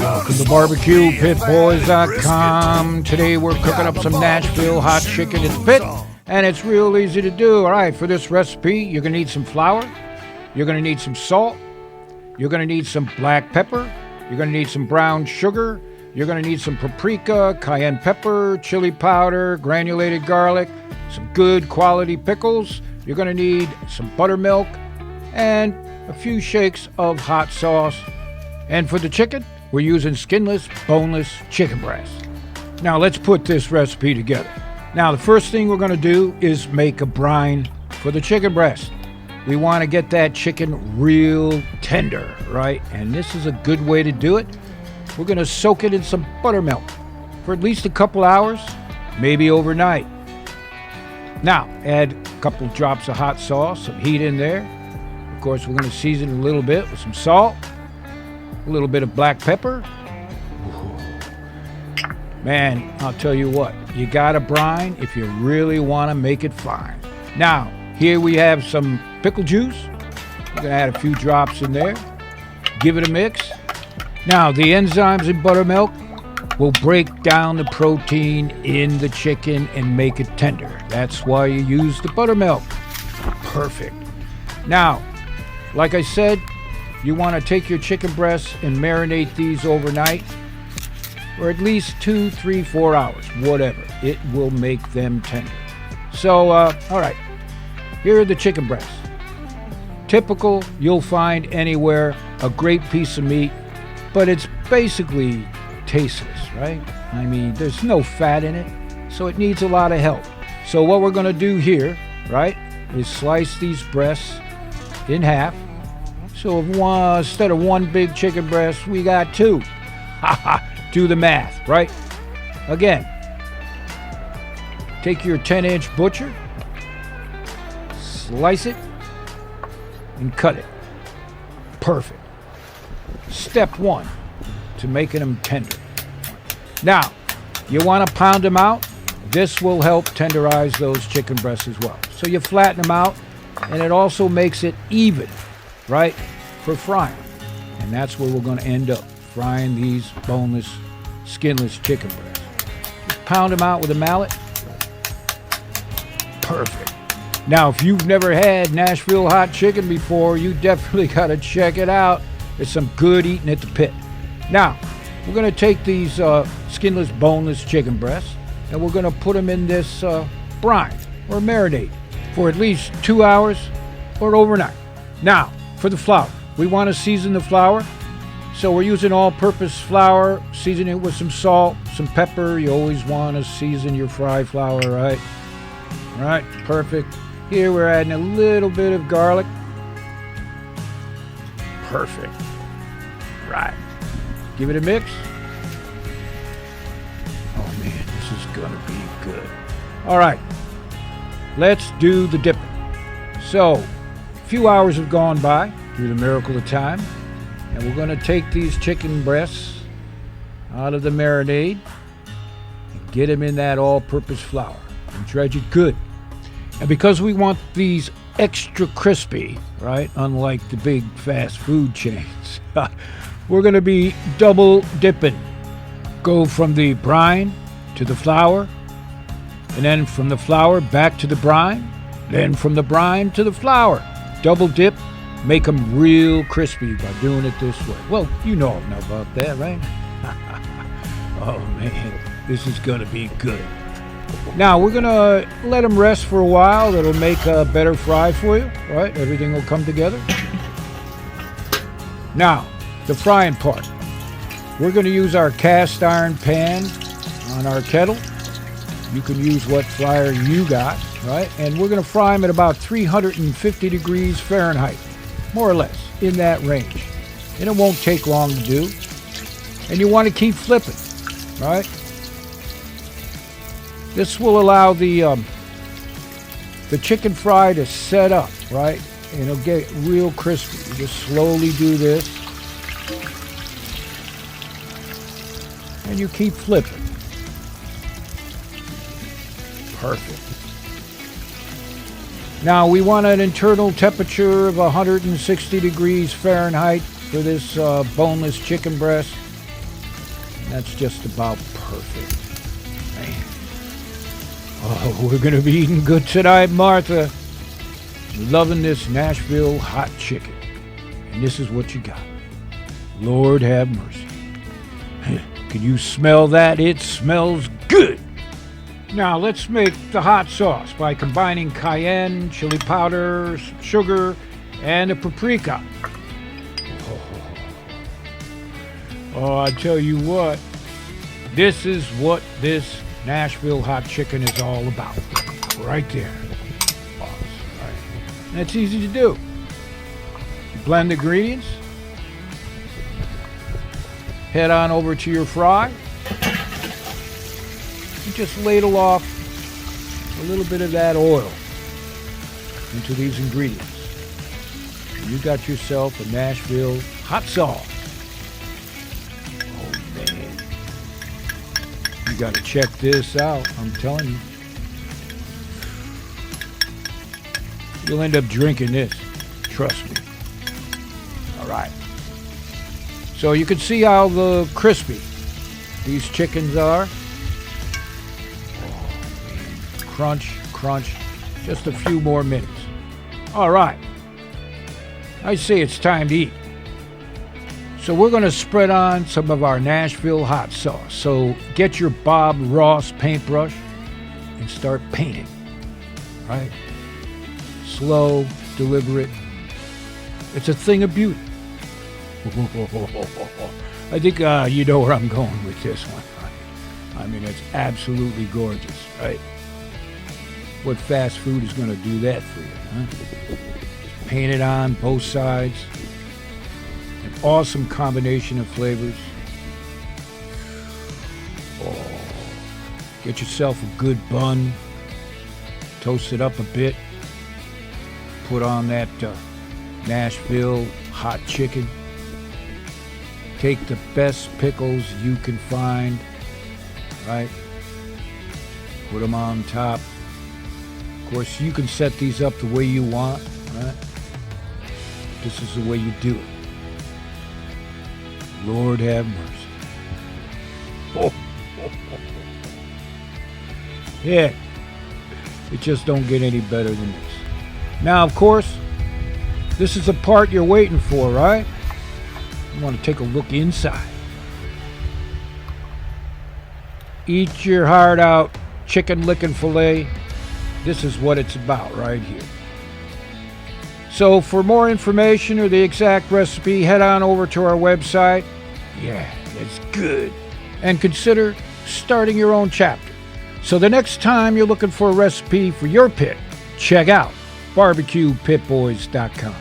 Welcome to BBQPitBoys.com. Today we're cooking up some Nashville hot chicken at the pit, and it's real easy to do. All right, for this recipe, you're going to need some flour, you're going to need some salt, you're going to need some black pepper, you're going to need some brown sugar, you're going to need some paprika, cayenne pepper, chili powder, granulated garlic, some good quality pickles. You're going to need some buttermilk and a few shakes of hot sauce. And for the chicken, we're using skinless, boneless chicken breast. Now let's put this recipe together. Now the first thing we're going to do is make a brine for the chicken breast. We want to get that chicken real tender, right? And this is a good way to do it. We're going to soak it in some buttermilk for at least a couple hours, maybe overnight. Now add a couple drops of hot sauce, some heat in there. Of course, we're going to season it a little bit with some salt, a little bit of black pepper. Ooh. Man, I'll tell you what, you got a brine if you really want to make it fine. Now, here we have some pickle juice. We're going to add a few drops in there. Give it a mix. Now, the enzymes in buttermilk will break down the protein in the chicken and make it tender. That's why you use the buttermilk. Perfect. Now, like I said, you want to take your chicken breasts and marinate these overnight, or at least 2, 3, 4 hours, whatever. It will make them tender. So, all right, here are the chicken breasts. Typical, you'll find anywhere, a great piece of meat, but it's basically tasteless, right? I mean, there's no fat in it, so it needs a lot of help. So what we're going to do here, right, is slice these breasts in half. So instead of one big chicken breast, we got two. Do the math, right? Again, take your 10-inch butcher, slice it, and cut it. Perfect. Step one to making them tender. Now, you want to pound them out. This will help tenderize those chicken breasts as well. So you flatten them out, and it also makes it even, right, for frying. And that's where we're going to end up, frying these boneless, skinless chicken breasts. Just pound them out with a mallet. Perfect. Now, if you've never had Nashville hot chicken before, you definitely got to check it out. There's some good eating at the pit. Now, we're going to take these skinless, boneless chicken breasts, and we're going to put them in this brine or marinade for at least 2 hours or overnight. Now, for the flour, we want to season the flour. So we're using all-purpose flour, season it with some salt, some pepper. You always want to season your fry flour, right? All right, perfect. Here we're adding a little bit of garlic. Perfect. Right. Give it a mix. Oh man, this is gonna be good. All right, let's do the dipping. So, a few hours have gone by through the miracle of time, and we're gonna take these chicken breasts out of the marinade and get them in that all-purpose flour and dredge it good. And because we want these extra crispy, right, unlike the big fast food chains, we're going to be double dipping. Go from the brine to the flour, and then from the flour back to the brine, then from the brine to the flour. Double dip, make them real crispy by doing it this way. Well, you know enough about that, right? Oh man, this is going to be good. Now, we're going to let them rest for a while. That'll make a better fry for you, right? Everything will come together. Now, the frying part. We're going to use our cast iron pan on our kettle. You can use what fryer you got, right? And we're going to fry them at about 350 degrees Fahrenheit, more or less, in that range. And it won't take long to do. And you want to keep flipping, right? This will allow the chicken fry to set up, right? And it'll get real crispy. You just slowly do this. And you keep flipping. Perfect. Now we want an internal temperature of 160 degrees Fahrenheit for this boneless chicken breast. That's just about perfect. Man. Oh, we're going to be eating good tonight, Martha. Loving this Nashville hot chicken. And this is what you got. Lord have mercy. Can you smell that? It smells good. Now let's make the hot sauce by combining cayenne, chili powder, sugar, and a paprika. Oh, I tell you what, this is what this Nashville hot chicken is all about. Right there. Awesome. Right. And it's easy to do. You blend the ingredients. Head on over to your fry. And just ladle off a little bit of that oil into these ingredients. And you got yourself a Nashville hot sauce. You got to check this out, I'm telling you. You'll end up drinking this. Trust me. All right. So you can see how crispy these chickens are. Oh, man. Crunch, crunch. Just a few more minutes. All right. I say it's time to eat. So we're going to spread on some of our Nashville hot sauce. So get your Bob Ross paintbrush and start painting. Right? Slow, deliberate. It's a thing of beauty. I think you know where I'm going with this one. I mean, it's absolutely gorgeous, right? What fast food is going to do that for you, huh? Just paint it on both sides. An awesome combination of flavors. Oh, get yourself a good bun. Toast it up a bit. Put on that Nashville hot chicken. Take the best pickles you can find, right? Put them on top. Of course, you can set these up the way you want, right? This is the way you do it. Lord have mercy. Oh. Yeah, it just don't get any better than this. Now, of course, this is the part you're waiting for, right? You want to take a look inside. Eat your heart out, chicken licking filet. This is what it's about right here. So for more information or the exact recipe, head on over to our website. Yeah, it's good. And consider starting your own chapter. So the next time you're looking for a recipe for your pit, check out BBQPitBoys.com.